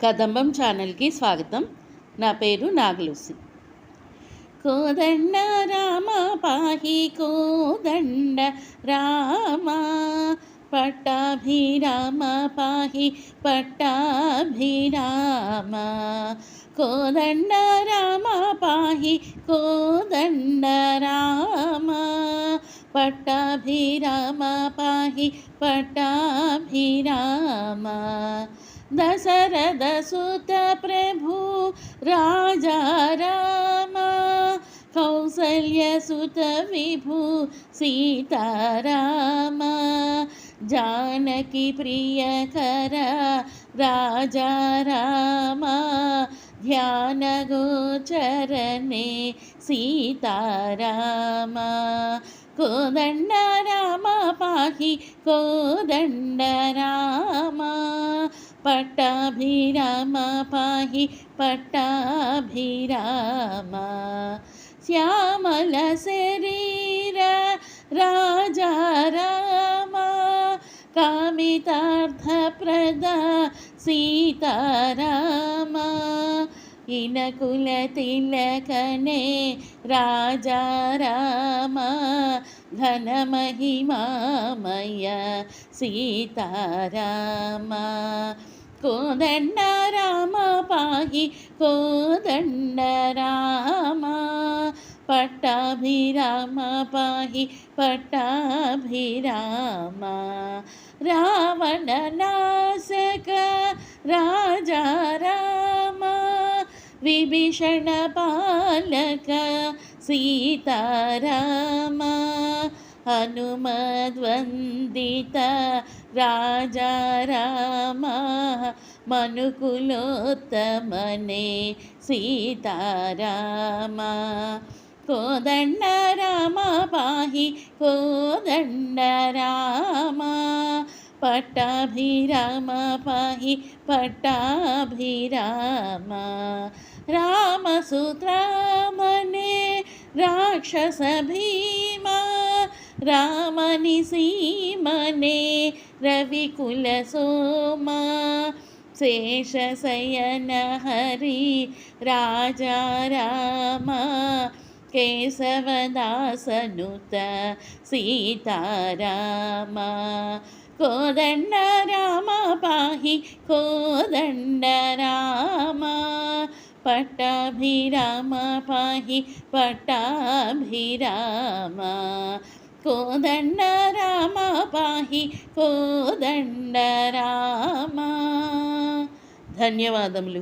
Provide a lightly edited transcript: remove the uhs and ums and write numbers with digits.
కదంబం ఛానల్కి స్వాగతం. నా పేరు నాగలూసి. కోదండ రామ పాహి కోదండ రామ, పట్టాభిరామ పాహి పట్టాభిరామ. కోదండ రామ పాహి కోదండ రామ, పట్టాభిరామ పాహి పట్టాభిరామ. దశరథ సుత ప్రభు రాజా రామ, కౌసల్య సుత విభు సీతారామ. జానకి ప్రియకర రాజా రామ, ధ్యాన గోచరనే సీతారామ. కోదండ రామ పాహి కోదండ రామ, పట్టాభిరామ పాహి పట్టాభిరామ. శ్యామల శరీర రాజా రామ, కామితార్థప్రద సీతారామ. ఇనకుల తిలకనే రాజా రామ, ఘన మహిమామయ సీతారామ. కోదండ రామ పాహి కోదండ రామ, పట్టాభిరామ పాహి పట్టాభిరామ. రావణ నాశక రాజా రామ, విభీషణ పాలక సీతారామ. హనుమద్వందిత రాజా రామ, మనుకులోత్తమనే సీతారామ. కోదండ రామ పాహి కోదండ రామ, పట్టాభిరామ పాహి పట్టాభిరామ. రామసూత్రామనే రాక్షస భీమా, రామని సీమనే రవికుల సోమా. శేషశయన హరి రాజా రామ, కేశవదాసనుత సీతారామ. కోదండ రామ పాహి కోదండ రామ, పట్టాభిరామ పాహి పట్టాభిరామ. కోదండ రామ పాహి కోదండ రామ. ధన్యవాదములు.